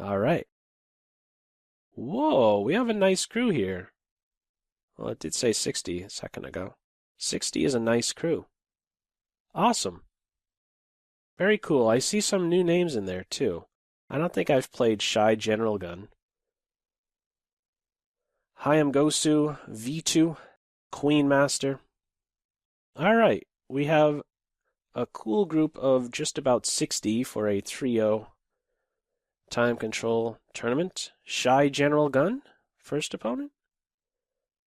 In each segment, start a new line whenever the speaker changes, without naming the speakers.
All right. Whoa, we have a nice crew here. Well, it did say 60 a second ago. 60 is a nice crew. Awesome. Very cool. I see some new names in there too. I don't think I've played ShyGeneralGun. Gosu, V2, Queen Master. All right, we have a cool group of just about 60 for a trio time control tournament. ShyGeneralGun, first opponent?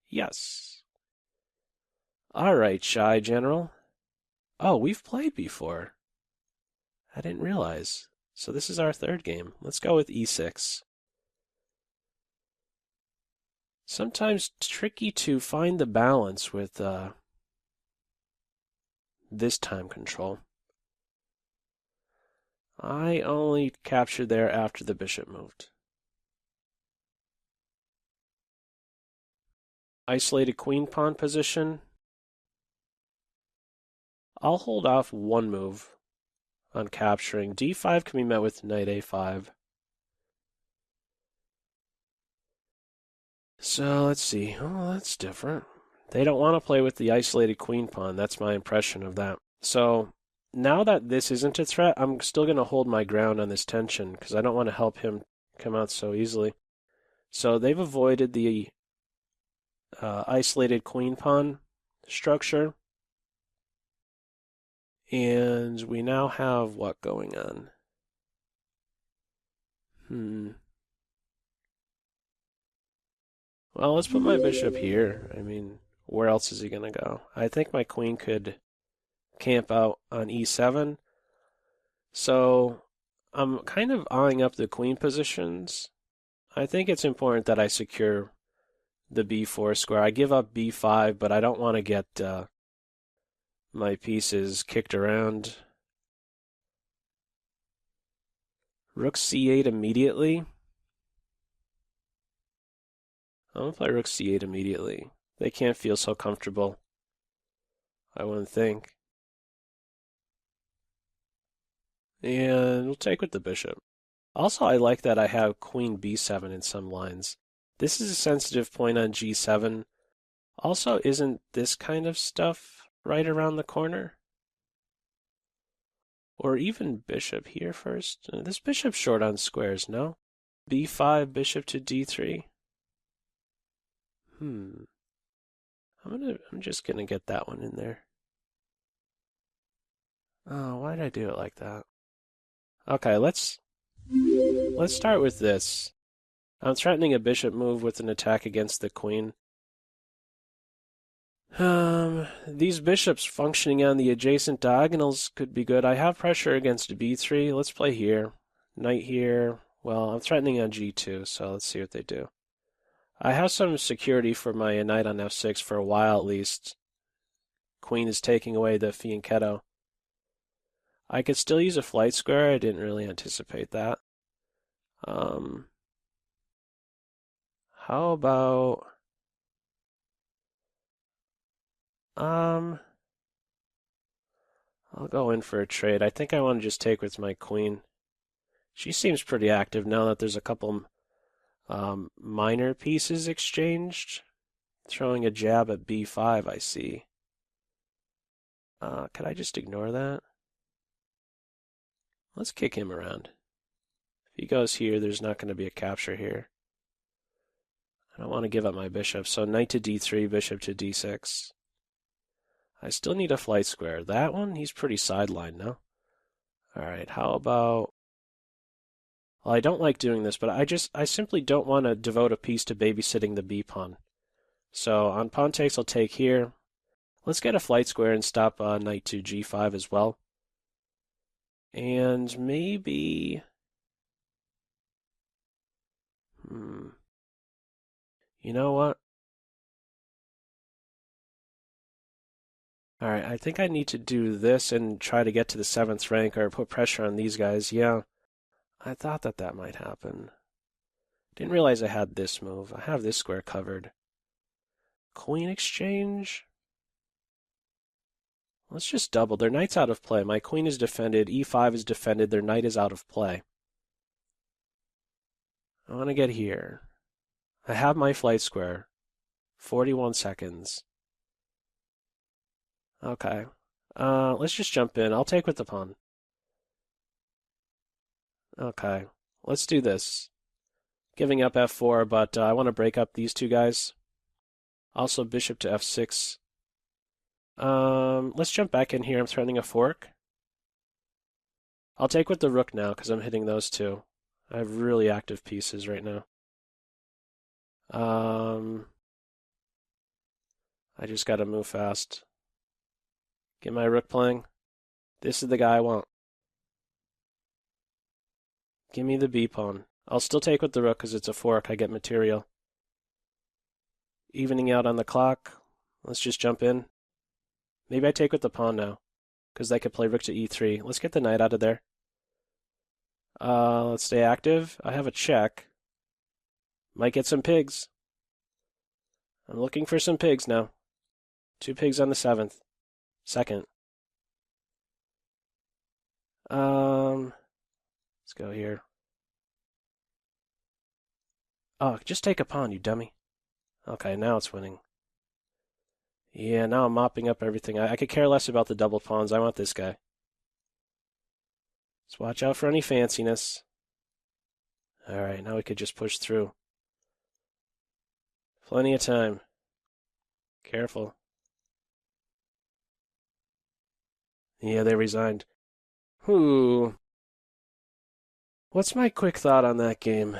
Yes. All right, Shy General. Oh, we've played before. I didn't realize. So this is our third game. Let's go with E6. Sometimes tricky to find the balance with this time control. I only captured there after the bishop moved. Isolated queen pawn position. I'll hold off one move on capturing. D5 can be met with knight A5. So let's see. Oh, that's different. They don't want to play with the isolated queen pawn. That's my impression of that. So now that this isn't a threat, I'm still going to hold my ground on this tension because I don't want to help him come out so easily. So they've avoided the isolated queen pawn structure. And we now have what going on? Well, let's put my bishop here. I mean, where else is he going to go? I think my queen could camp out on e7. So I'm kind of eyeing up the queen positions. I think it's important that I secure the b4 square. I give up b5, but I don't want to get my pieces kicked around. Rook c8 immediately. I'm going to play rook c8 immediately. They can't feel so comfortable, I wouldn't think. And we'll take with the bishop. Also, I like that I have queen b7 in some lines. This is a sensitive point on g7. Also, isn't this kind of stuff right around the corner? Or even bishop here first. This bishop's short on squares, no? b5, bishop to d3. I'm just gonna get that one in there. Oh, why did I do it like that? Okay, let's start with this. I'm threatening a bishop move with an attack against the queen. These bishops functioning on the adjacent diagonals could be good. I have pressure against b3. Let's play here. Knight here. Well, I'm threatening on g2, so let's see what they do. I have some security for my knight on f6 for a while at least. Queen is taking away the fianchetto. I could still use a flight square. I didn't really anticipate that. How about... I'll go in for a trade. I think I want to just take with my queen. She seems pretty active now that there's a couple minor pieces exchanged. Throwing a jab at b5, I see. Could I just ignore that? Let's kick him around. If he goes here, there's not going to be a capture here. I don't want to give up my bishop, so knight to d3, bishop to d6. I still need a flight square. That one, he's pretty sidelined now. Alright, how about... Well, I don't like doing this, but I simply don't want to devote a piece to babysitting the b-pawn. So on pawn takes, I'll take here. Let's get a flight square and stop knight to g5 as well. And maybe... You know what? Alright, I think I need to do this and try to get to the 7th rank or put pressure on these guys. Yeah, I thought that might happen. Didn't realize I had this move. I have this square covered. Queen exchange? Let's just double. Their knight's out of play. My queen is defended. E5 is defended. Their knight is out of play. I want to get here. I have my flight square. 41 seconds. Okay. Let's just jump in. I'll take with the pawn. Okay. Let's do this. Giving up f4, but I want to break up these two guys. Also bishop to f6. Let's jump back in here. I'm threatening a fork. I'll take with the rook now because I'm hitting those two. I have really active pieces right now. I just got to move fast. Get my rook playing. This is the guy I want. Give me the b pawn. I'll still take with the rook because it's a fork. I get material. Evening out on the clock. Let's just jump in. Maybe I take with the pawn now because they could play rook to e3. Let's get the knight out of there. Let's stay active. I have a check. Might get some pigs. I'm looking for some pigs now. 2 pigs on the 7th. Second. Let's go here. Oh, just take a pawn, you dummy. Okay, now it's winning. Yeah, now I'm mopping up everything. I could care less about the double pawns. I want this guy. Let's watch out for any fanciness. Alright, now we could just push through. Plenty of time. Careful. Yeah, they resigned. Whew. What's my quick thought on that game?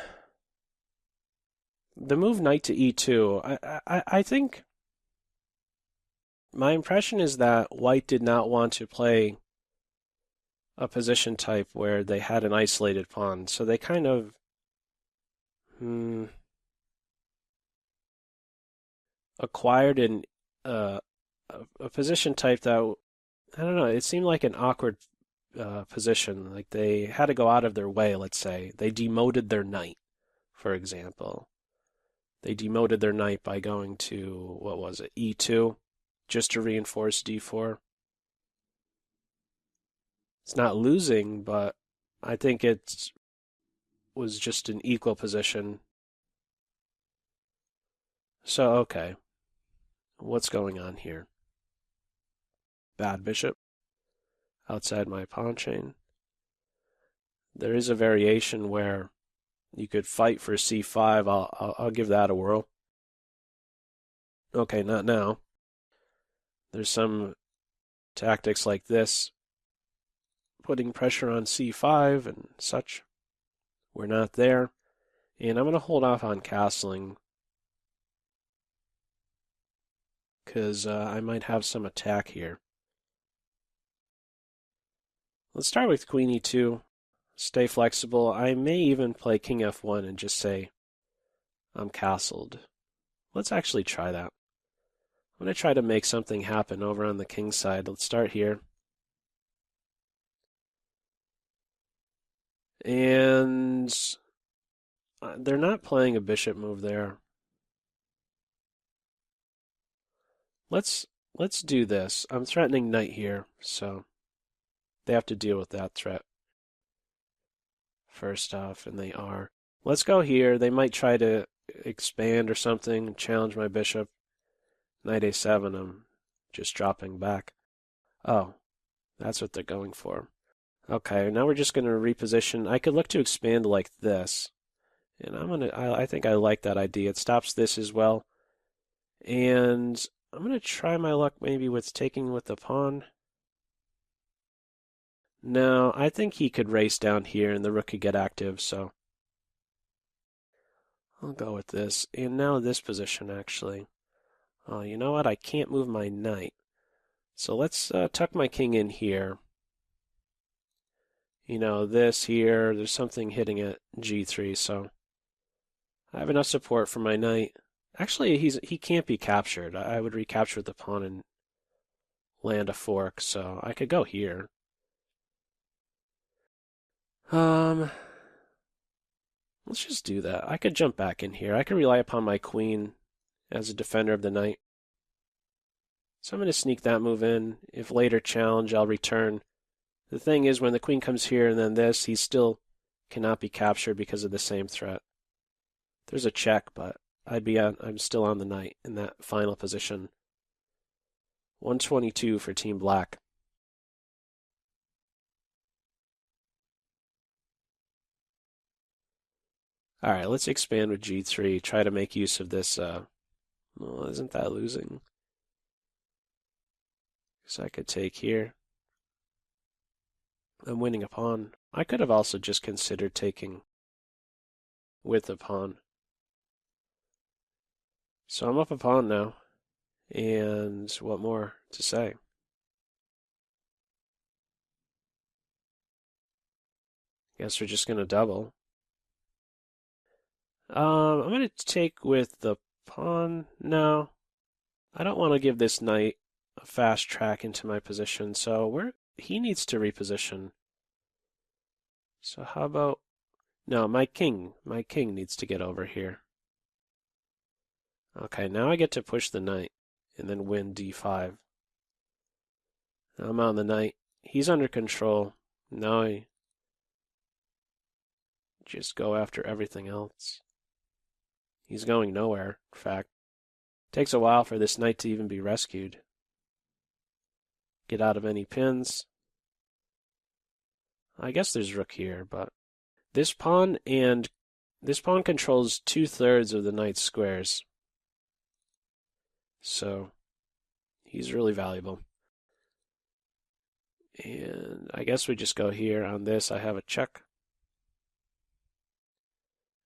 The move knight to e2. I think my impression is that white did not want to play a position type where they had an isolated pawn. So they kind of acquired a position type that, I don't know, it seemed like an awkward position. Like they had to go out of their way, let's say. They demoted their knight, for example. They demoted their knight by going to, what was it, e2, just to reinforce d4. It's not losing, but I think it was just an equal position. So, okay. What's going on here? Bad bishop. Outside my pawn chain. There is a variation where you could fight for c5. I'll give that a whirl. Okay, not now. There's some tactics like this, putting pressure on c5 and such. We're not there. And I'm going to hold off on castling because I might have some attack here. Let's start with queen e2. Stay flexible. I may even play king f1 and just say I'm castled. Let's actually try that. I'm going to try to make something happen over on the king side. Let's start here. And they're not playing a bishop move there. Let's do this. I'm threatening knight here, so they have to deal with that threat first off, and they are. Let's go here. They might try to expand or something and challenge my bishop. Knight a7, I'm just dropping back. Oh, that's what they're going for. Okay, now we're just going to reposition. I could look to expand like this. And I think I like that idea. It stops this as well. And I'm going to try my luck maybe with taking with the pawn. No, I think he could race down here and the rook could get active, so I'll go with this. And now this position, actually. Oh, you know what? I can't move my knight. So let's tuck my king in here. You know, this here, there's something hitting at g3, so I have enough support for my knight. Actually, he can't be captured. I would recapture the pawn and land a fork, so I could go here. Let's just do that. I could jump back in here. I could rely upon my queen as a defender of the knight. So I'm going to sneak that move in. If later challenge, I'll return. The thing is, when the queen comes here and then this, he still cannot be captured because of the same threat. There's a check, but I'm still on the knight in that final position. 122 for Team Black. All right, let's expand with G3. Try to make use of this. Well, isn't that losing? So I could take here. I'm winning a pawn. I could have also just considered taking with a pawn. So I'm up a pawn now. And what more to say? Guess we're just going to double. I'm going to take with the pawn. No, I don't want to give this knight a fast track into my position. So he needs to reposition. So how about... No, my king needs to get over here. Okay, now I get to push the knight and then win d5. Now I'm on the knight. He's under control. Now I just go after everything else. He's going nowhere, in fact. Takes a while for this knight to even be rescued. Get out of any pins. I guess there's rook here, but this pawn controls 2/3 of the knight's squares. So he's really valuable. And I guess we just go here. On this, I have a check.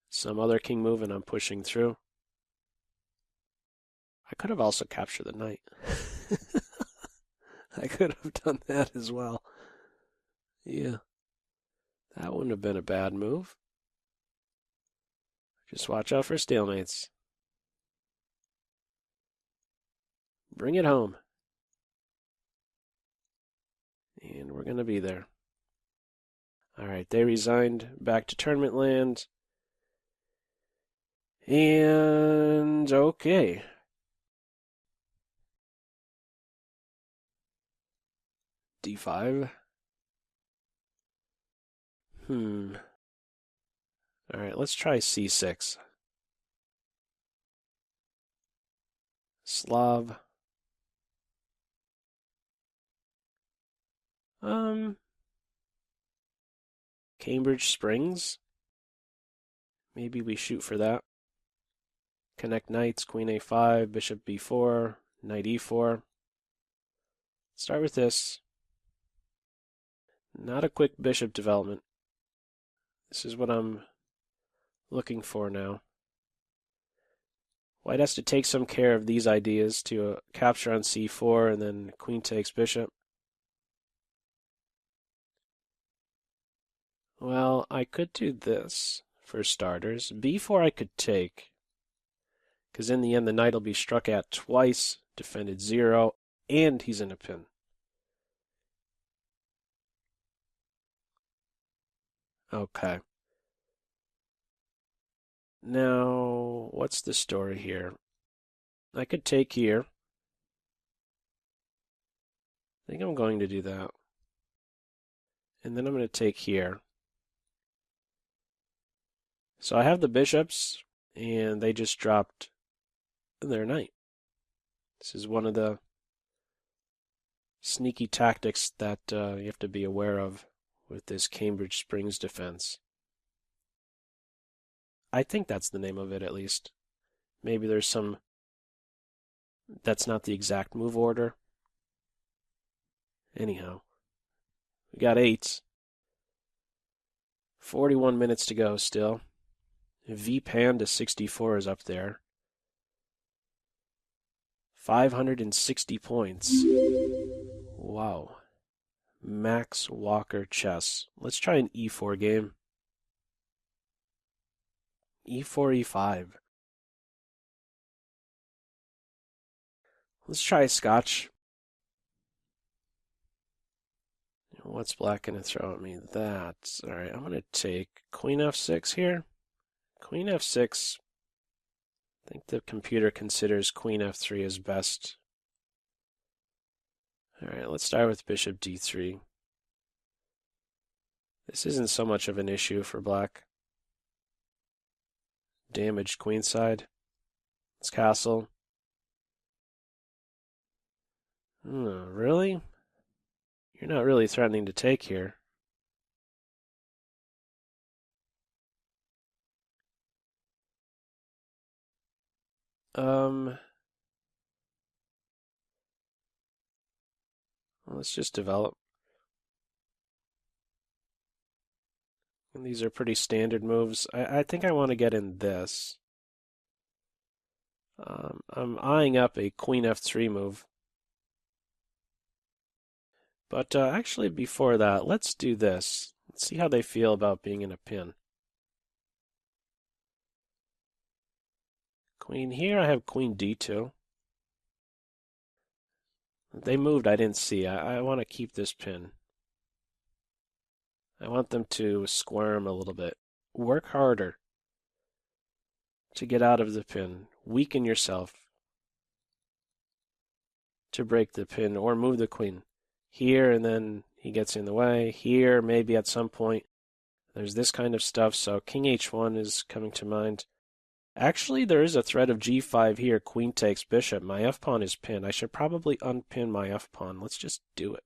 Some other king move, and I'm pushing through. I could have also captured the knight. I could have done that as well. Yeah. That wouldn't have been a bad move. Just watch out for stalemates. Bring it home. And we're going to be there. All right, they resigned back to tournament land. And okay. D5. All right, let's try C6. Slav. Cambridge Springs. Maybe we shoot for that. Connect knights, queen a5, bishop b4, knight e4. Start with this. Not a quick bishop development. This is what I'm looking for now. White has to take some care of these ideas to capture on c4 and then queen takes bishop. Well, I could do this for starters. b4 I could take, because in the end the knight will be struck at twice, defended 0, and he's in a pin. Okay. Now, what's the story here? I could take here. I think I'm going to do that. And then I'm going to take here. So I have the bishops, and they just dropped their knight. This is one of the sneaky tactics that you have to be aware of with this Cambridge Springs defense. I think that's the name of it, at least. Maybe there's some... That's not the exact move order. Anyhow, we got 8. 41 minutes to go still. VPan to 64 is up there. 560 points. Wow. Max Walker chess. Let's try an e4 game. E4, E5. Let's try Scotch. What's black going to throw at me? That. All right, I'm going to take queen f6 here. Queen f6. I think the computer considers queen f3 as best. All right, let's start with bishop d3. This isn't so much of an issue for black. damaged queenside. Let's castle. Really? You're not really threatening to take here. Let's just develop. And these are pretty standard moves. I think I want to get in this. I'm eyeing up a queen f3 move. But actually, before that, let's do this. Let's see how they feel about being in a pin. Queen here, I have queen d2. They moved, I didn't see. I want to keep this pin. I want them to squirm a little bit. Work harder to get out of the pin. Weaken yourself to break the pin or move the queen. Here, and then he gets in the way. Here, maybe at some point. There's this kind of stuff, so king h1 is coming to mind. Actually, there is a threat of g5 here. Queen takes bishop. My f-pawn is pinned. I should probably unpin my f-pawn. Let's just do it.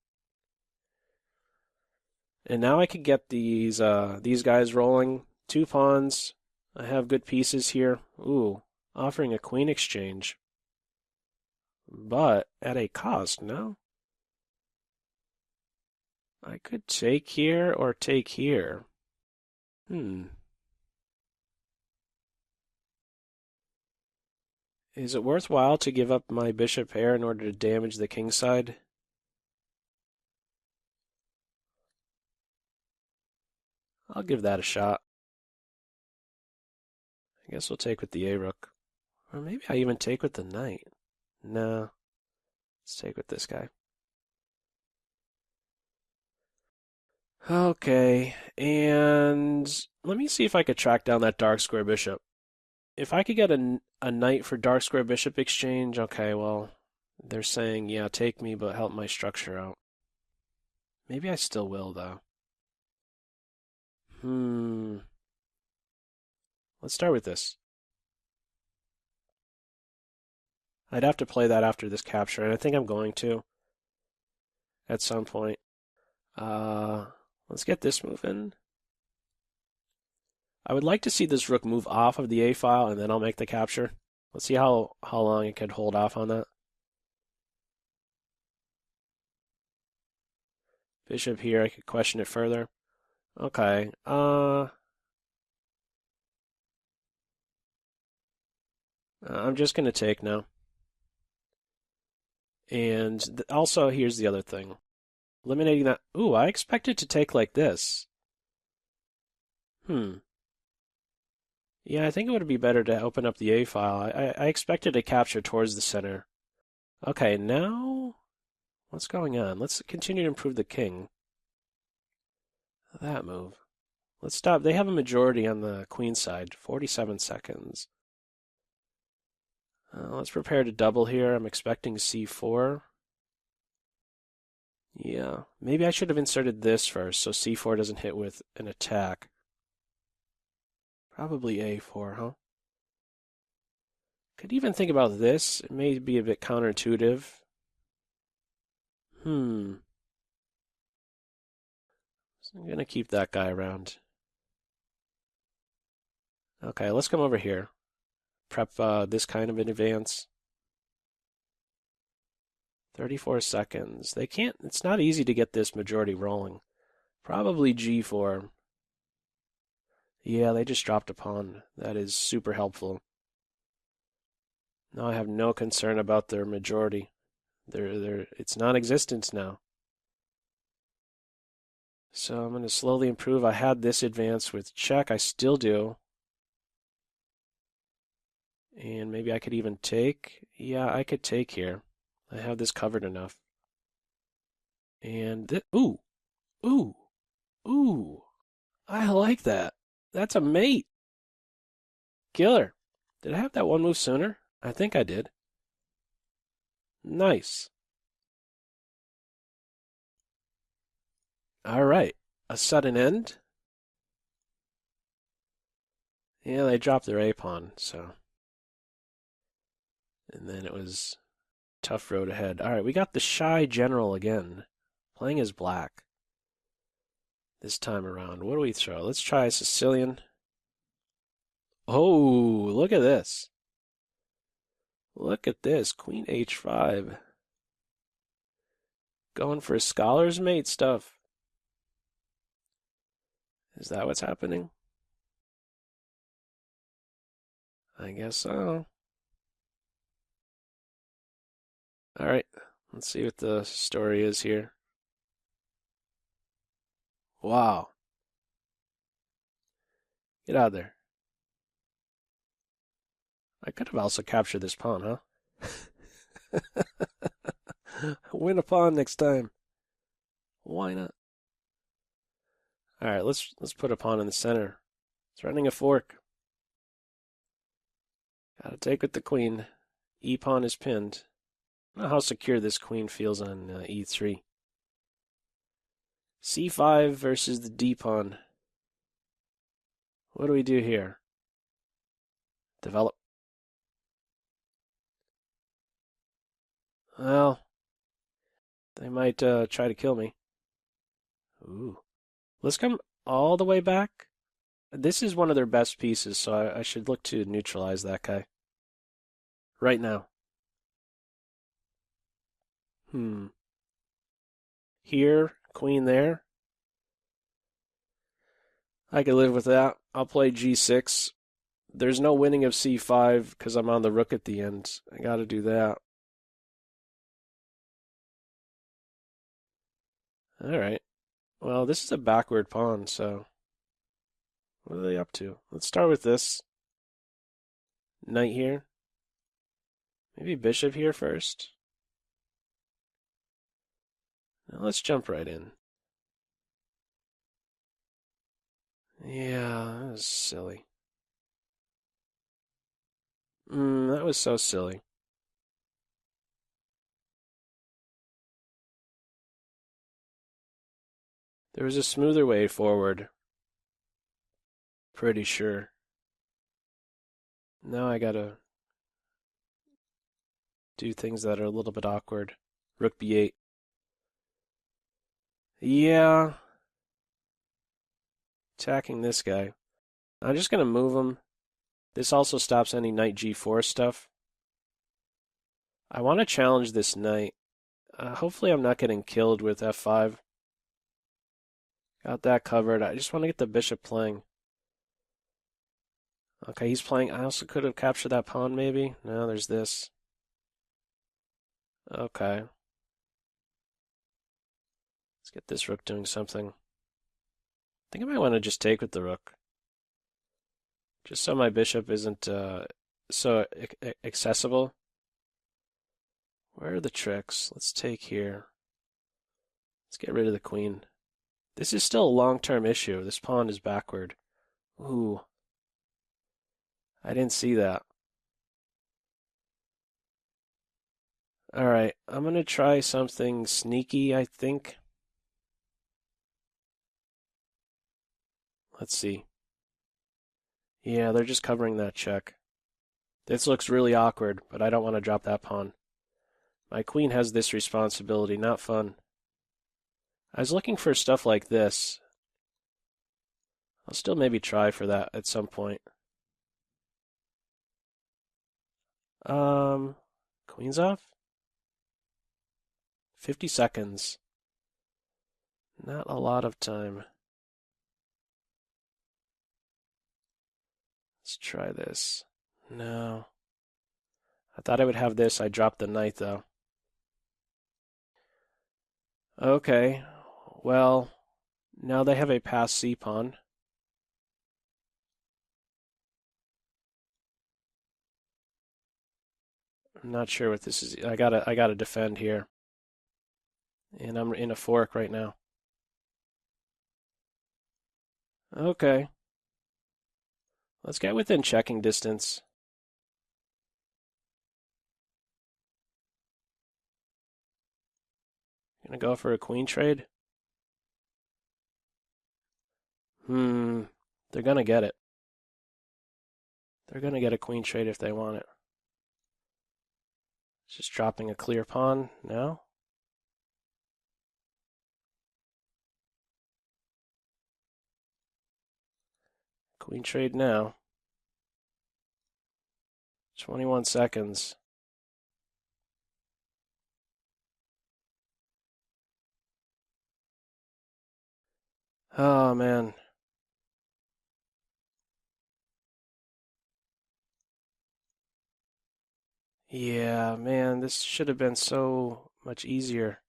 And now I could get these guys rolling. 2 pawns. I have good pieces here. Ooh, offering a queen exchange. But at a cost, no? I could take here or take here. Is it worthwhile to give up my bishop pair in order to damage the king side? I'll give that a shot. I guess we'll take with the a-rook. Or maybe I even take with the knight. No. Let's take with this guy. Okay, and let me see if I could track down that dark square bishop. If I could get a knight for dark square bishop exchange, okay, well, they're saying, yeah, take me, but help my structure out. Maybe I still will, though. Let's start with this. I'd have to play that after this capture, and I think I'm going to at some point. Let's get this move in. I would like to see this rook move off of the a file, and then I'll make the capture. Let's see how long it could hold off on that. Bishop here, I could question it further. Okay. I'm just going to take now. And also, here's the other thing. Eliminating that. Ooh, I expected to take like this. Yeah, I think it would be better to open up the A file. I expected a capture towards the center. Okay, now what's going on? Let's continue to improve the king. That move. Let's stop. They have a majority on the queen side. 47 seconds. Let's prepare to double here. I'm expecting c4. Yeah, maybe I should have inserted this first so c4 doesn't hit with an attack. Probably a4, huh? Could even think about this. It may be a bit counterintuitive. So I'm going to keep that guy around. Okay, let's come over here. Prep this kind of in advance. 34 seconds. They can't, it's not easy to get this majority rolling. Probably g4. Yeah, they just dropped a pawn. That is super helpful. Now I have no concern about their majority. It's non-existent now. So I'm going to slowly improve. I had this advance with check. I still do. And maybe I could even take. Yeah, I could take here. I have this covered enough. And ooh, ooh, ooh. I like that. That's a mate. Killer. Did I have that one move sooner? I think I did. Nice. All right. A sudden end. Yeah, they dropped their A pawn, so. And then it was tough road ahead. All right, we got the shy general again, playing as black this time around. What do we throw? Let's try Sicilian. Oh, look at this. Look at this. Queen h5. Going for scholar's mate stuff. Is that what's happening? I guess so. All right, let's see what the story is here. Wow. Get out of there. I could have also captured this pawn, huh? Win a pawn next time. Why not? All right, let's put a pawn in the center. Threatening a fork. Gotta take with the queen. E pawn is pinned. I don't know how secure this queen feels on e3. c5 versus the d pawn. What do we do here? Develop. Well, they might try to kill me. Ooh. Let's come all the way back. This is one of their best pieces, so I should look to neutralize that guy. Right now. Here, queen there. I can live with that. I'll play g6. There's no winning of c5 because I'm on the rook at the end. I gotta do that. Alright. Well, this is a backward pawn, so what are they up to? Let's start with this. Knight here. Maybe bishop here first. Now let's jump right in. Yeah, that was silly. That was so silly. There was a smoother way forward. Pretty sure. Now I gotta do things that are a little bit awkward. Rook b8. Yeah. Attacking this guy. I'm just gonna move him. This also stops any knight g4 stuff. I want to challenge this knight. Hopefully I'm not getting killed with f5. Got that covered. I just want to get the bishop playing. Okay, he's playing. I also could have captured that pawn, maybe. No, there's this. Okay. Let's get this rook doing something. I think I might want to just take with the rook. Just so my bishop isn't so accessible. Where are the tricks? Let's take here. Let's get rid of the queen. This is still a long-term issue. This pawn is backward. Ooh. I didn't see that. Alright, I'm going to try something sneaky, I think. Let's see. Yeah, they're just covering that check. This looks really awkward, but I don't want to drop that pawn. My queen has this responsibility, not fun. I was looking for stuff like this. I'll still maybe try for that at some point. Queen's off? 50 seconds. Not a lot of time. Let's try this. No. I thought I would have this. I dropped the knight, though. Okay. Well, now they have a pass c pawn. I'm not sure what this is. I gotta defend here. And I'm in a fork right now. Okay. Let's get within checking distance. Gonna go for a queen trade. They're gonna get it. They're going to get a queen trade if they want it. Just dropping a clear pawn now. Queen trade now. 21 seconds. Oh, man. Yeah, man, this should have been so much easier.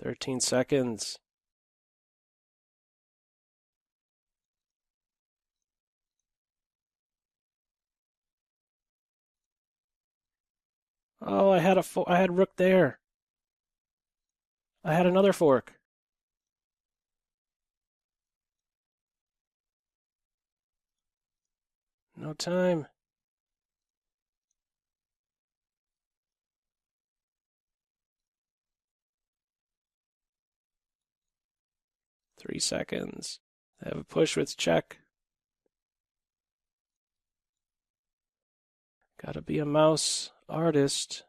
13 seconds. Oh, I had rook there. I had another fork. No time. Three seconds. I have a push with check. Gotta be a mouse artist.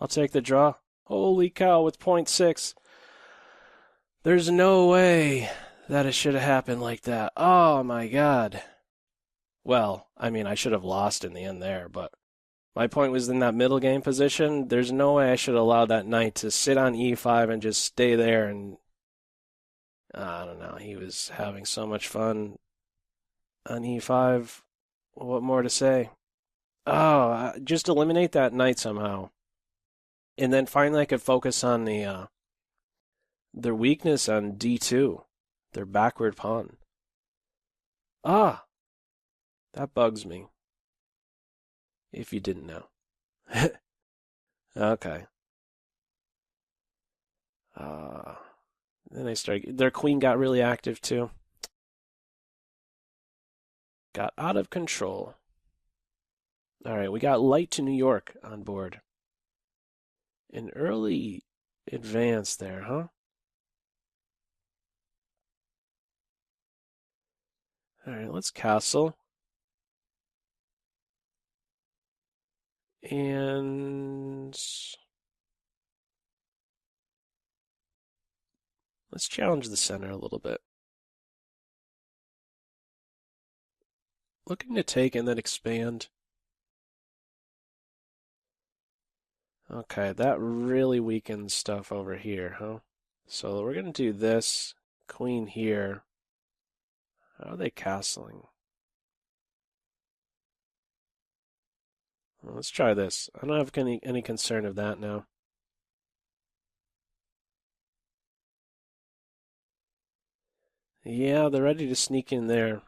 I'll take the draw. Holy cow, with 0.6. There's no way that it should have happened like that. Oh my god. Well, I mean, I should have lost in the end there, but my point was in that middle game position. There's no way I should allow that knight to sit on e5 and just stay there. And I don't know. He was having so much fun on e5. What more to say? Oh, just eliminate that knight somehow. And then finally I could focus on their weakness on d2, their backward pawn. Ah, that bugs me. If you didn't know. Okay. Then their queen got really active too. Got out of control. All right, we got Light to New York on board. An early advance there, huh? All right, let's castle. And let's challenge the center a little bit. Looking to take and then expand. Okay, that really weakens stuff over here, huh? So we're going to do this. Queen here. How are they castling? Well, let's try this. I don't have any concern of that now. Yeah, they're ready to sneak in there.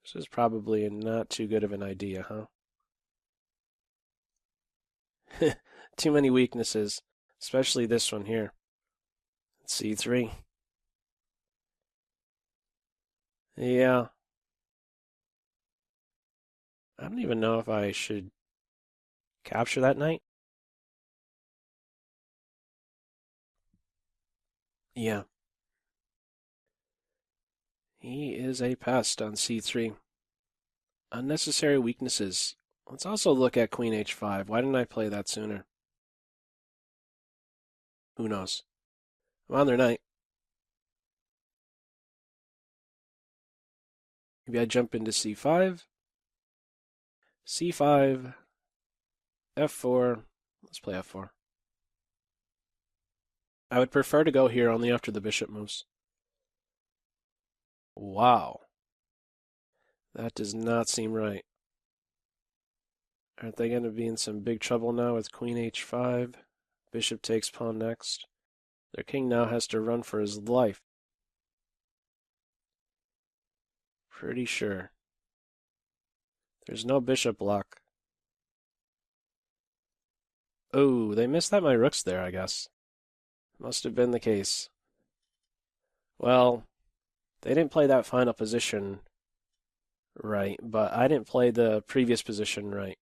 This is probably not too good of an idea, huh? Too many weaknesses, especially this one here. C3. Yeah. I don't even know if I should capture that knight. Yeah. He is a pest on c3. Unnecessary weaknesses. Let's also look at queen h5. Why didn't I play that sooner? Who knows? I'm on their knight. Maybe I jump into c5. c5. f4. Let's play f4. I would prefer to go here only after the bishop moves. Wow. That does not seem right. Aren't they going to be in some big trouble now with queen h5? Bishop takes pawn next. Their king now has to run for his life. Pretty sure. There's no bishop block. Oh, they missed that my rook's there, I guess. Must have been the case. Well, they didn't play that final position right, but I didn't play the previous position right.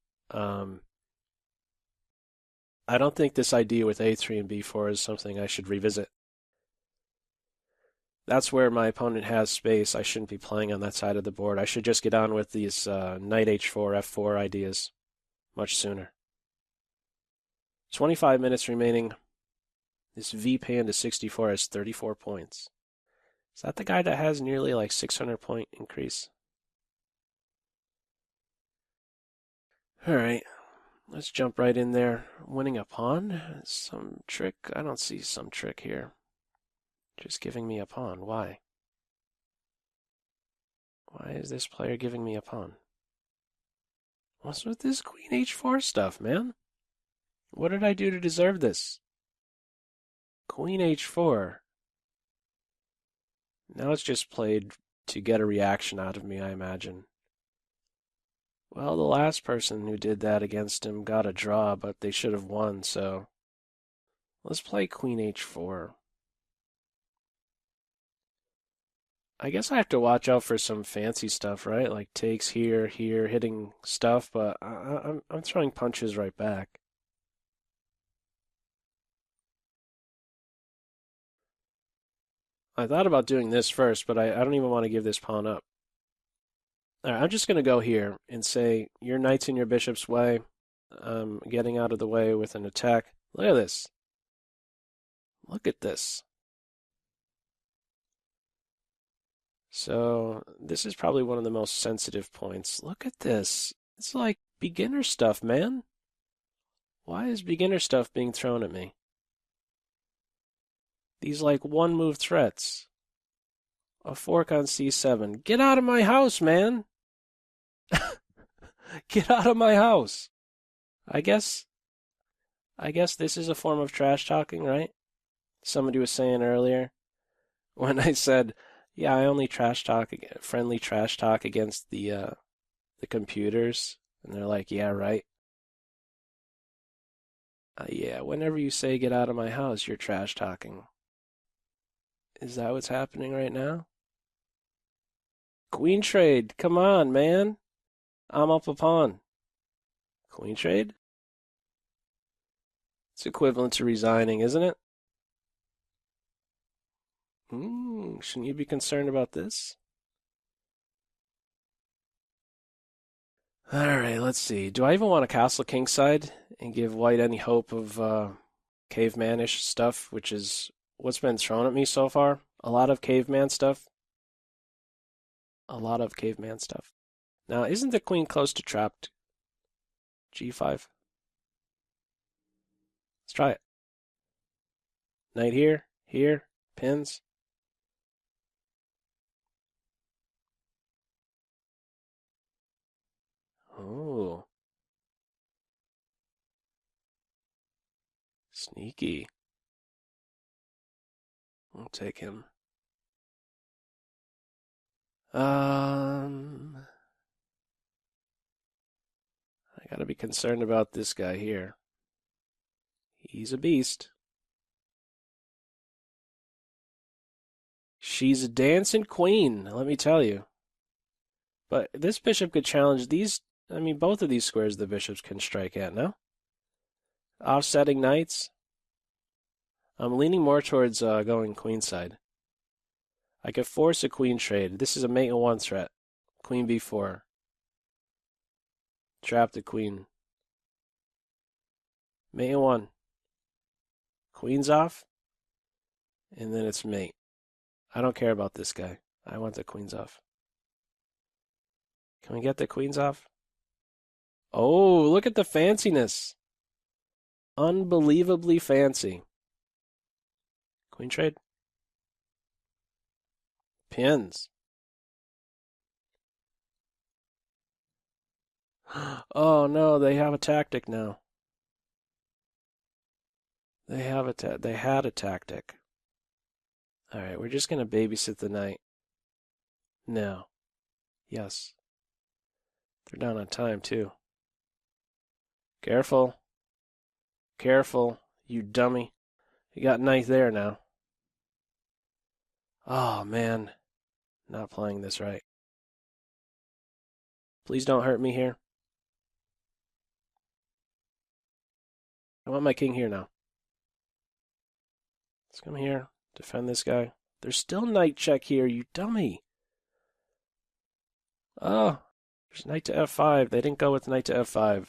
I don't think this idea with a3 and b4 is something I should revisit. That's where my opponent has space. I shouldn't be playing on that side of the board. I should just get on with these knight h4, f4 ideas much sooner. 25 minutes remaining. This V-Pan to 64 has 34 points. Is that the guy that has nearly like 600-point increase? All right, let's jump right in there. Winning a pawn? Some trick? I don't see some trick here. Just giving me a pawn. Why? Why is this player giving me a pawn? What's with this queen h4 stuff, man? What did I do to deserve this? Queen h4. Now it's just played to get a reaction out of me, I imagine. Well, the last person who did that against him got a draw, but they should have won, so let's play queen h4. I guess I have to watch out for some fancy stuff, right? Like takes here, hitting stuff, but I'm throwing punches right back. I thought about doing this first, but I don't even want to give this pawn up. All right, I'm just going to go here and say, your knight's in your bishop's way. I'm getting out of the way with an attack. Look at this. Look at this. So this is probably one of the most sensitive points. Look at this. It's like beginner stuff, man. Why is beginner stuff being thrown at me? These like one-move threats. A fork on c7. Get out of my house, man! Get out of my house! I guess this is a form of trash talking, right? Somebody was saying earlier when I said, yeah, I only trash talk, friendly trash talk against the computers, and they're like, yeah, right. Yeah, whenever you say get out of my house, you're trash talking. Is that what's happening right now? Queen trade, come on, man. I'm up a pawn. Queen trade? It's equivalent to resigning, isn't it? Shouldn't you be concerned about this? All right, let's see. Do I even want a castle kingside and give white any hope of cavemanish stuff, which is what's been thrown at me so far? A lot of caveman stuff. A lot of caveman stuff. Now, isn't the queen close to trapped? G5. Let's try it. Knight here, pins. Oh. Sneaky. I'll take him. I gotta be concerned about this guy here. He's a beast. She's a dancing queen, let me tell you. But this bishop could challenge these. I mean, both of these squares the bishops can strike at, no? Offsetting knights. I'm leaning more towards going queenside. I could force a queen trade. This is a mate in one threat. Queen b4. Trap the queen. Mate in one. Queen's off. And then it's mate. I don't care about this guy. I want the queens off. Can we get the queens off? Oh, look at the fanciness. Unbelievably fancy. Queen trade. Pins. Oh no, they have a tactic now. They had a tactic. All right, we're just going to babysit the knight. No. Yes. They're down on time, too. Careful. Careful, you dummy. You got knight there now. Oh, man. Not playing this right. Please don't hurt me here. I want my king here now. Let's come here. Defend this guy. There's still knight check here, you dummy. Oh, there's knight to f5. They didn't go with knight to f5.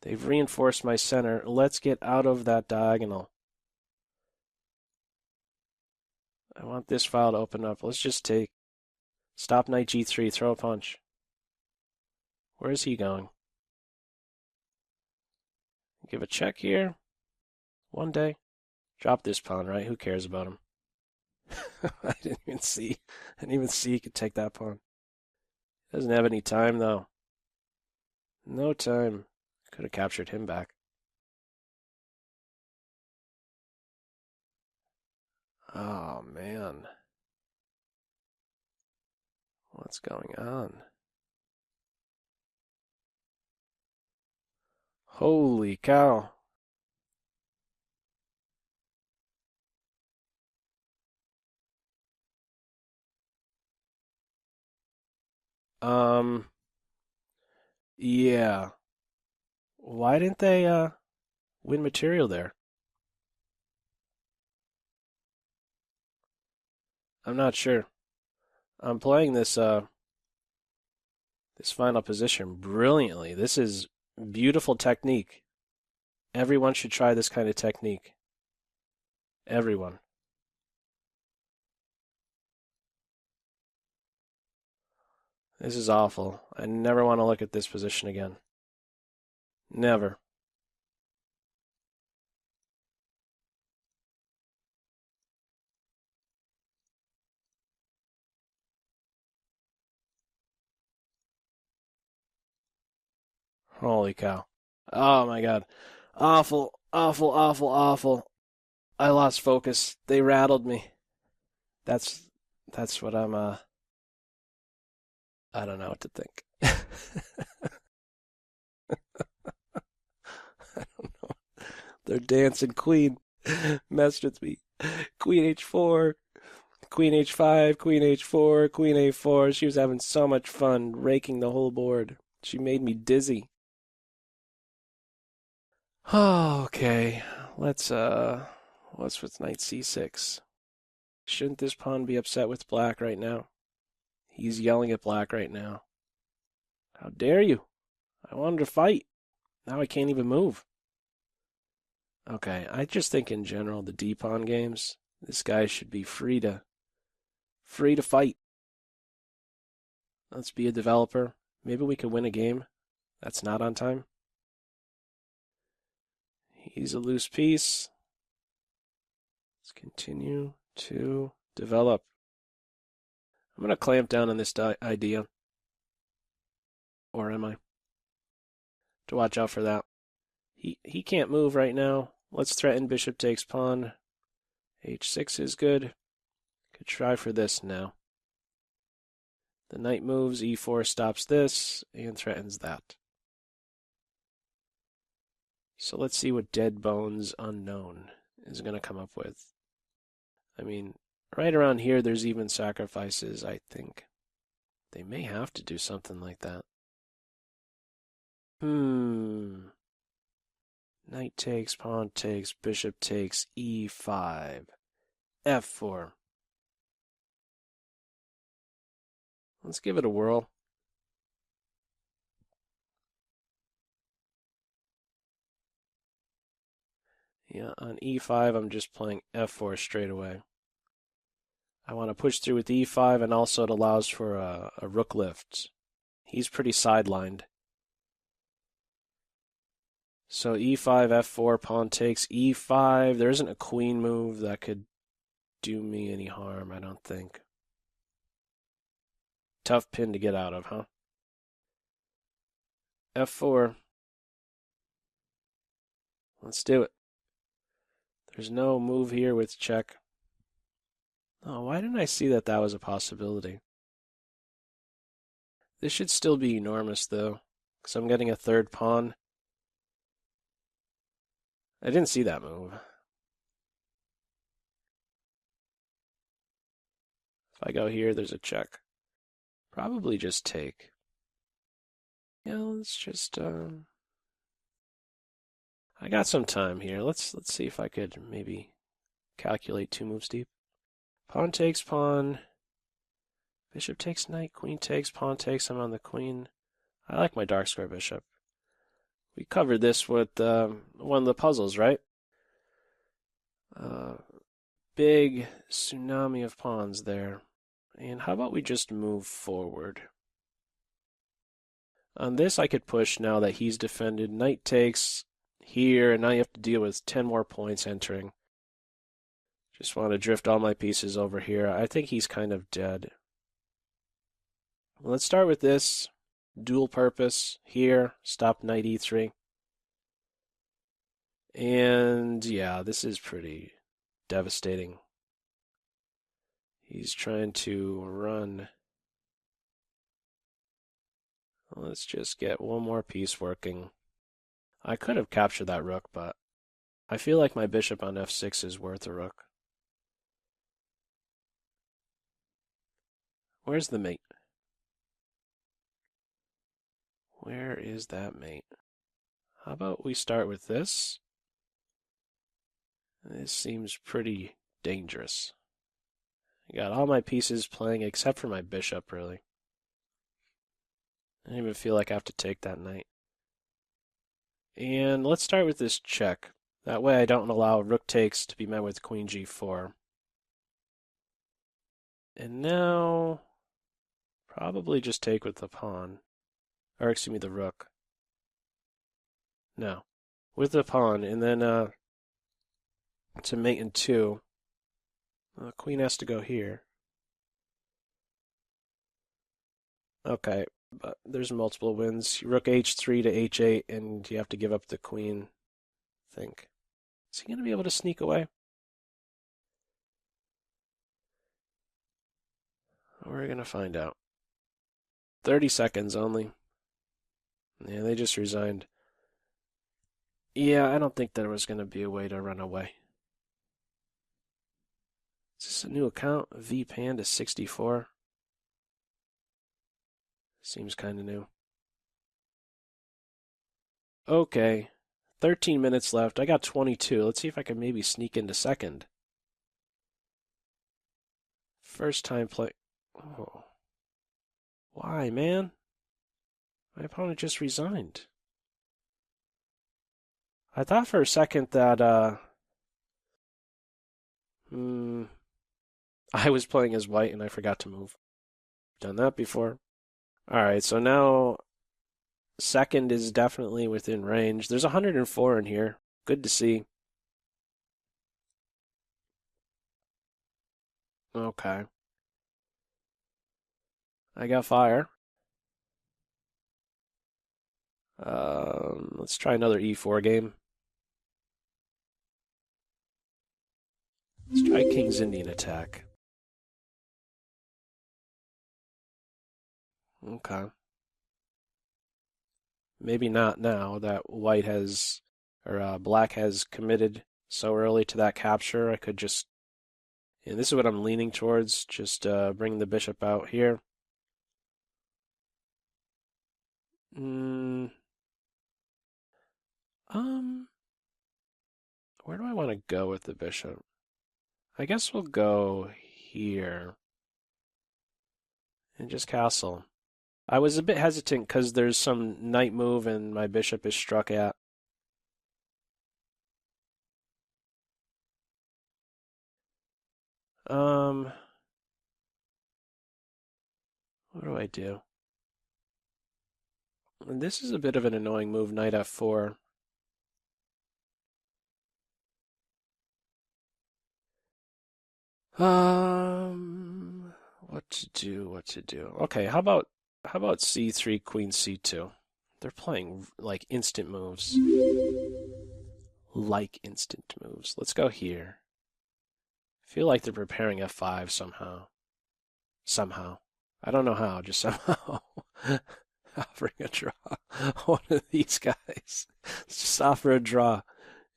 They've reinforced my center. Let's get out of that diagonal. I want this file to open up. Let's just take. Stop knight g3. Throw a punch. Where is he going? Give a check here. One day. Drop this pawn, right? Who cares about him? I didn't even see he could take that pawn. Doesn't have any time, though. No time. Could have captured him back. Oh, man. What's going on? Holy cow. Yeah. Why didn't they win material there? I'm not sure. I'm playing this this final position brilliantly. This is beautiful technique. Everyone should try this kind of technique. Everyone. This is awful. I never want to look at this position again. Never. Holy cow. Oh my God. Awful, awful, awful, awful. I lost focus. They rattled me. That's what I don't know what to think. I don't know. They're dancing queen. Messed with me. Queen h4, queen h5, queen h4, queen a4. She was having so much fun raking the whole board. She made me dizzy. Oh, okay. What's with knight c6? Shouldn't this pawn be upset with black right now? He's yelling at black right now. How dare you? I wanted to fight. Now I can't even move. Okay, I just think in general the d-pawn games, this guy should be free to fight. Let's be a developer. Maybe we could win a game that's not on time. He's a loose piece. Let's continue to develop. I'm going to clamp down on this idea. Or am I? To watch out for that. He can't move right now. Let's threaten bishop takes pawn. h6 is good. Could try for this now. The knight moves, e4 stops this, and threatens that. So let's see what Dead Bones Unknown is going to come up with. I mean, right around here there's even sacrifices, I think. They may have to do something like that. Knight takes, pawn takes, bishop takes, e5, f4. Let's give it a whirl. Yeah, on e5, I'm just playing f4 straight away. I want to push through with e5, and also it allows for a rook lift. He's pretty sidelined. So e5, f4, pawn takes, e5. There isn't a queen move that could do me any harm, I don't think. Tough pin to get out of, huh? f4. Let's do it. There's no move here with check. Oh, why didn't I see that was a possibility? This should still be enormous, though, because I'm getting a third pawn. I didn't see that move. If I go here, there's a check. Probably just take. Yeah, let's just... I I got some time here. Let's see if I could maybe calculate 2 moves deep. Pawn takes pawn. Bishop takes knight. Queen takes. Pawn takes. I'm on the queen. I like my dark square bishop. We covered this with one of the puzzles, right? Big tsunami of pawns there. And how about we just move forward? On this, I could push now that he's defended. Knight takes here, and now you have to deal with 10 more points entering. Just want to drift all my pieces over here. I think he's kind of dead. Let's start with this. Dual purpose here. Stop knight e3. And yeah, this is pretty devastating. He's trying to run. Let's just get one more piece working. I could have captured that rook, but I feel like my bishop on f6 is worth a rook. Where's the mate? Where is that mate? How about we start with this? This seems pretty dangerous. I got all my pieces playing except for my bishop, really. I don't even feel like I have to take that knight. And let's start with this check. That way I don't allow rook takes to be met with queen g4. And now, probably just take with the pawn. Or excuse me, the rook. No. With the pawn, and then to mate in 2. The queen has to go here. Okay, but there's multiple wins. Rook h3 to h8, and you have to give up the queen, I think. Is he going to be able to sneak away? We're going to find out. 30 seconds only. Yeah, they just resigned. Yeah, I don't think there was going to be a way to run away. Is this a new account? VPanda 64. Seems kind of new. Okay. 13 minutes left. I got 22. Let's see if I can maybe sneak into second. First time play. Oh. Why, man? My opponent just resigned. I thought for a second that, I was playing as white and I forgot to move. Done that before. Alright, so now second is definitely within range. There's 104 in here. Good to see. Okay. I got fire. Let's try another e4 game. Let's try King's Indian attack. Okay. Maybe not now that white has, or black has committed so early to that capture. I could just, and this is what I'm leaning towards, just bring the bishop out here. Where do I want to go with the bishop? I guess we'll go here and just castle. I was a bit hesitant because there's some knight move and my bishop is struck at. What do I do? And this is a bit of an annoying move, knight f4. What to do? Okay, how about c3, queen c2? They're playing like instant moves. Like instant moves. Let's go here. I feel like they're preparing f5 somehow. Somehow. I don't know how, just somehow. Offering a draw. One of these guys. Let's just offer a draw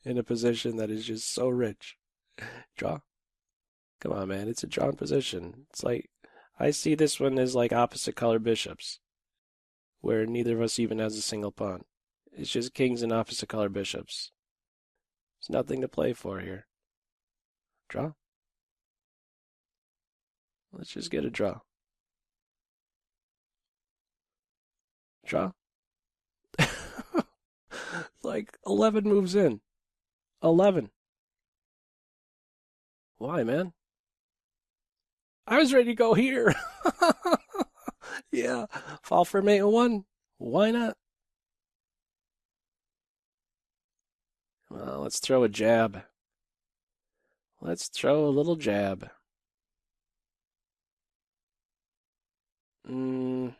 in a position that is just so rich. Draw. Come on, man. It's a drawn position. It's like, I see this one as like opposite color bishops, where neither of us even has a single pawn. It's just kings and opposite color bishops. There's nothing to play for here. Draw. Let's just get a draw. Draw. Like 11 moves in. 11. Why, man? I was ready to go here. Yeah. Fall for mate 1. Why not? Well, let's throw a jab. Let's throw a little jab. Okay,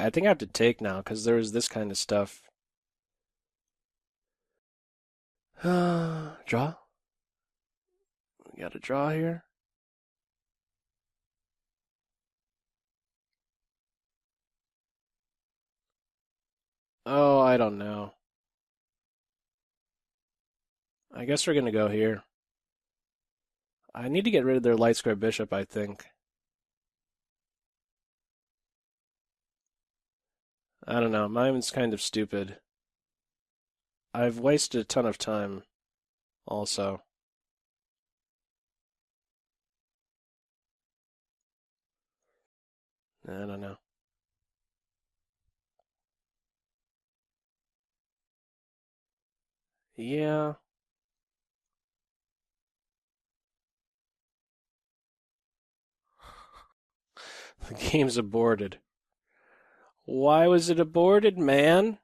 I think I have to take now because there was this kind of stuff. Draw. We got a draw here. Oh, I don't know. I guess we're gonna go here. I need to get rid of their light square bishop, I think. I don't know. Mine's kind of stupid. I've wasted a ton of time also. I don't know. Yeah. The game's aborted. Why was it aborted, man?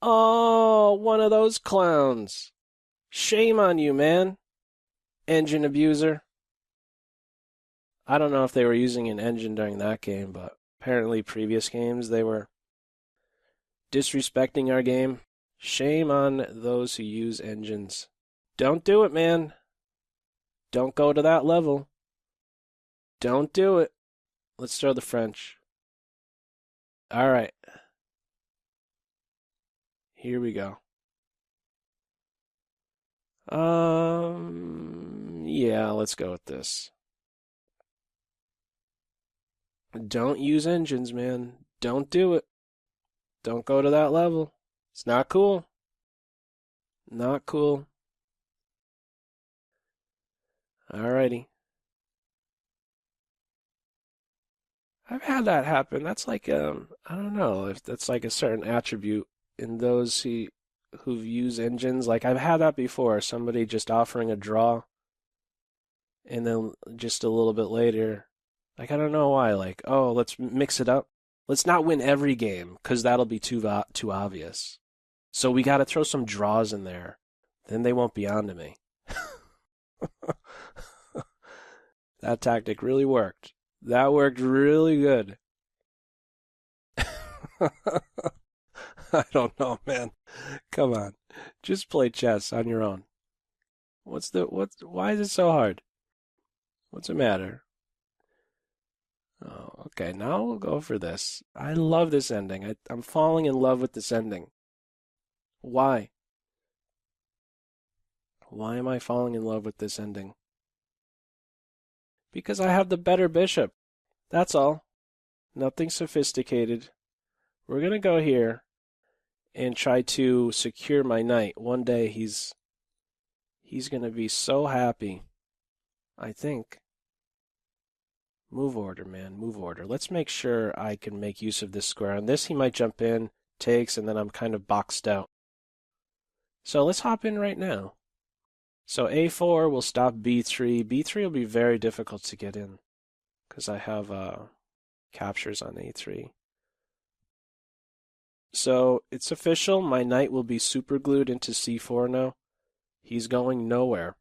Oh, one of those clowns. Shame on you, man. Engine abuser. I don't know if they were using an engine during that game, but apparently previous games they were disrespecting our game. Shame on those who use engines. Don't do it, man. Don't go to that level. Don't do it. Let's throw the French. All right. Here we go. Yeah, let's go with this. Don't use engines, man. Don't do it. Don't go to that level. It's not cool. Not cool. Alrighty. I've had that happen. That's like I don't know if that's like a certain attribute in those who've used engines. Like I've had that before. Somebody just offering a draw, and then just a little bit later, like I don't know why. Like oh, let's mix it up. Let's not win every game because that'll be too obvious. So we got to throw some draws in there. Then they won't be on to me. That tactic really worked. That worked really good. I don't know, man. Come on. Just play chess on your own. Why is it so hard? What's the matter? Oh, okay, now we'll go for this. I love this ending. I'm falling in love with this ending. Why? Why am I falling in love with this ending? Because I have the better bishop. That's all. Nothing sophisticated. We're going to go here and try to secure my knight. One day he's going to be so happy. I think. Move order, man. Move order. Let's make sure I can make use of this square. On this, he might jump in, takes, and then I'm kind of boxed out. So let's hop in right now. So A4 will stop B3. B3 will be very difficult to get in because I have captures on A3. So it's official. My knight will be super glued into C4 now. He's going nowhere.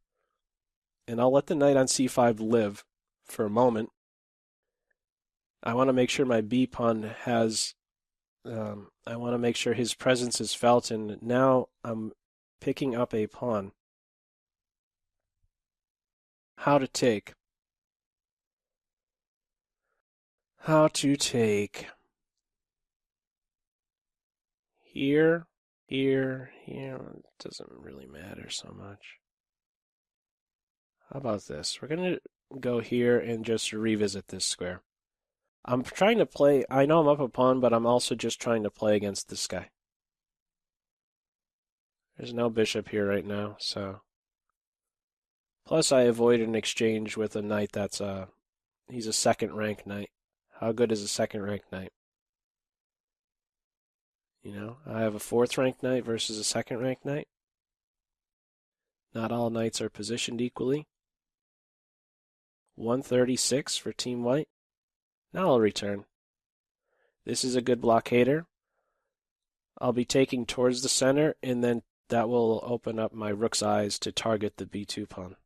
And I'll let the knight on C5 live for a moment. I want to make sure my B pawn has, I want to make sure his presence is felt, and now I'm picking up a pawn. How to take. How to take. Here, here, here. It doesn't really matter so much. How about this? We're going to go here and just revisit this square. I'm trying to play, I know I'm up a pawn, but I'm also just trying to play against this guy. There's no bishop here right now, so. Plus, I avoided an exchange with a knight that's he's a second rank knight. How good is a second rank knight? You know, I have a fourth rank knight versus a second rank knight. Not all knights are positioned equally. 136 for Team White. Now I'll return. This is a good blockader. I'll be taking towards the center, and then that will open up my rook's eyes to target the b2 pawn.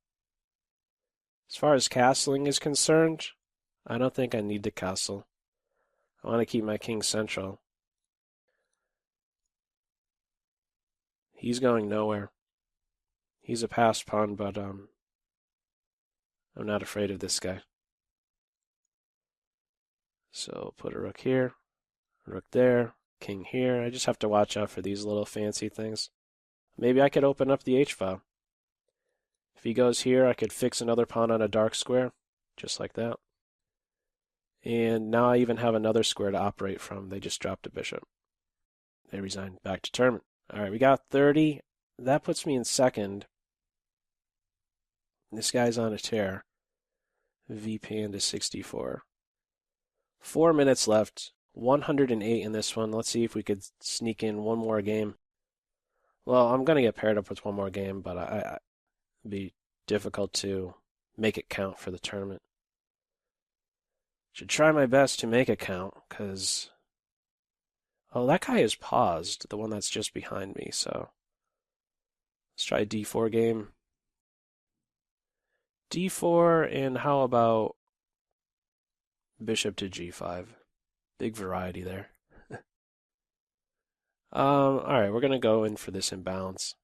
As far as castling is concerned, I don't think I need to castle. I want to keep my king central. He's going nowhere. He's a passed pawn, but I'm not afraid of this guy. So put a rook here, rook there, king here. I just have to watch out for these little fancy things. Maybe I could open up the h-file. If he goes here, I could fix another pawn on a dark square, just like that. And now I even have another square to operate from. They just dropped a bishop. They resigned. Back to tournament. All right, we got 30. That puts me in second. This guy's on a tear. VPan to 64. 4 minutes left. 108 in this one. Let's see if we could sneak in one more game. Well, I'm going to get paired up with one more game, but it'd be difficult to make it count for the tournament. Should try my best to make it count, because... Oh, that guy is paused, the one that's just behind me, so... Let's try a d4 game. d4, and how about bishop to g5? Big variety there. Alright, we're going to go in for this imbalance.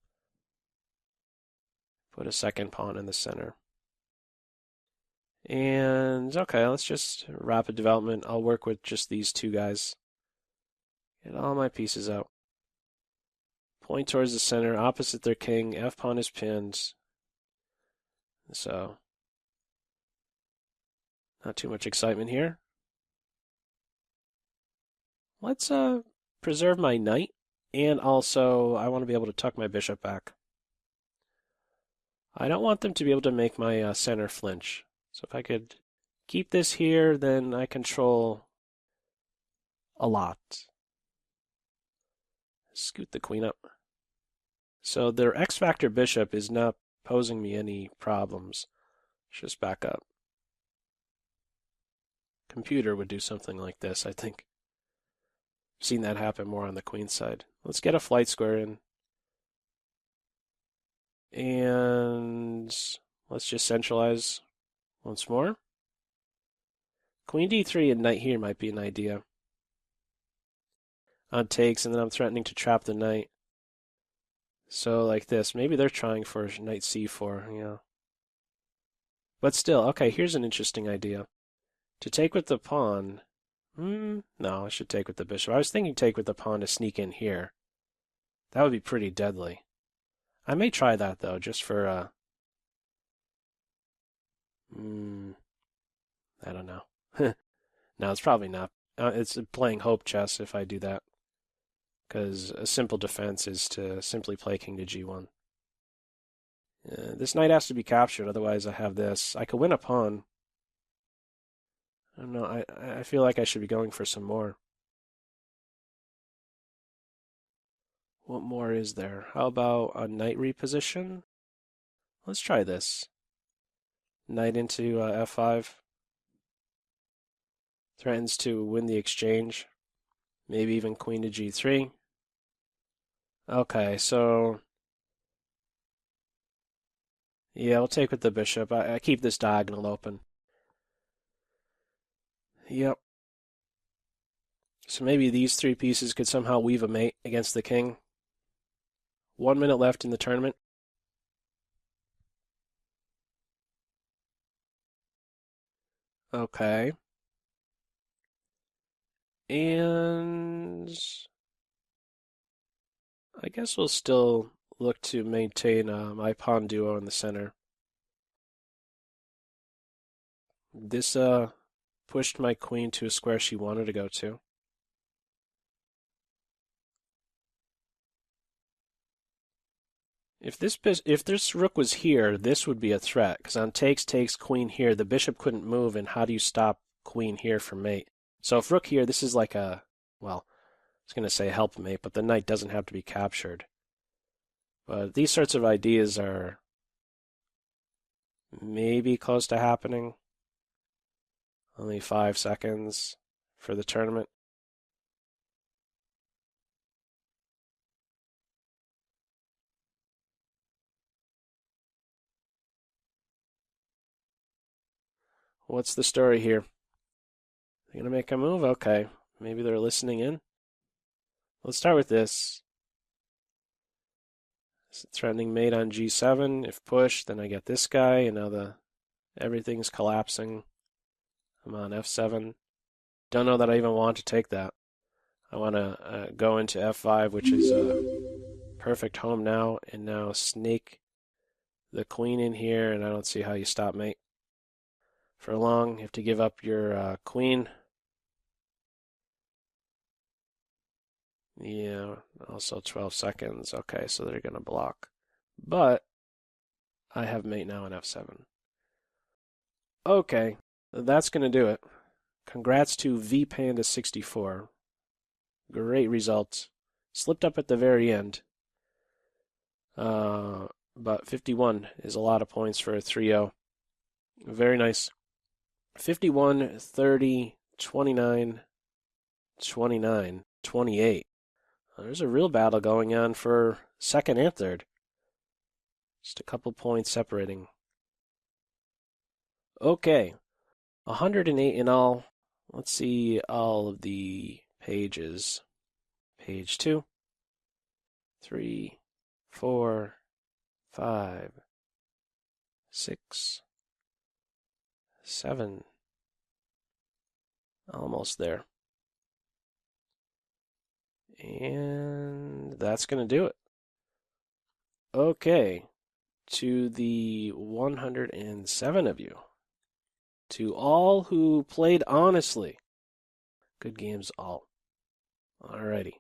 Put a second pawn in the center. And, okay, let's just rapid development. I'll work with just these two guys. Get all my pieces out. Point towards the center, opposite their king. F-pawn is pinned. So, not too much excitement here. Let's preserve my knight. And also, I want to be able to tuck my bishop back. I don't want them to be able to make my center flinch. So if I could keep this here, then I control a lot. Scoot the queen up. So their X-Factor bishop is not posing me any problems. Let's just back up. Computer would do something like this, I think. I've seen that happen more on the queen side. Let's get a flight square in. And let's just centralize once more. Queen d3 and knight here might be an idea. On takes, and then I'm threatening to trap the knight. So like this. Maybe they're trying for knight c4, yeah. But still, okay, here's an interesting idea. To take with the pawn... no, I should take with the bishop. I was thinking take with the pawn to sneak in here. That would be pretty deadly. I may try that, though, just for... I don't know. No, it's probably not. It's playing hope chess if I do that. Because a simple defense is to simply play king to g1. This knight has to be captured, otherwise I have this. I could win a pawn. I don't know, I feel like I should be going for some more. What more is there? How about a knight reposition? Let's try this. Knight into f5. Threatens to win the exchange. Maybe even queen to g3. Okay, so... Yeah, we'll take with the bishop. I keep this diagonal open. Yep. So maybe these three pieces could somehow weave a mate against the king. 1 minute left in the tournament. Okay. And I guess we'll still look to maintain my pawn duo in the center. This pushed my queen to a square she wanted to go to. If this rook was here, this would be a threat, because on takes, queen here, the bishop couldn't move, and how do you stop queen here from mate? So if rook here, this is like a, well, I was going to say helpmate, but the knight doesn't have to be captured. But these sorts of ideas are maybe close to happening. Only 5 seconds for the tournament. What's the story here? They're going to make a move? Okay. Maybe they're listening in. Let's start with this. Threatening mate on g7. If pushed, then I get this guy, and now everything's collapsing. I'm on f7. Don't know that I even want to take that. I want to go into f5, which is a perfect home now, and now snake the queen in here, and I don't see how you stop mate. For long, you have to give up your queen. Yeah, also 12 seconds. Okay, so they're going to block. But I have mate now on f7. Okay, that's going to do it. Congrats to vpanda64. Great result. Slipped up at the very end. But 51 is a lot of points for a 3-0. Very nice. 51, 30, 29, 29, 28. There's a real battle going on for second and third. Just a couple points separating. Okay, 108 in all. Let's see all of the pages. Page 2, 3, 4, 5, 6, 7. Almost there. And that's going to do it. Okay, to the 107 of you. To all who played honestly. Good games all. Alrighty.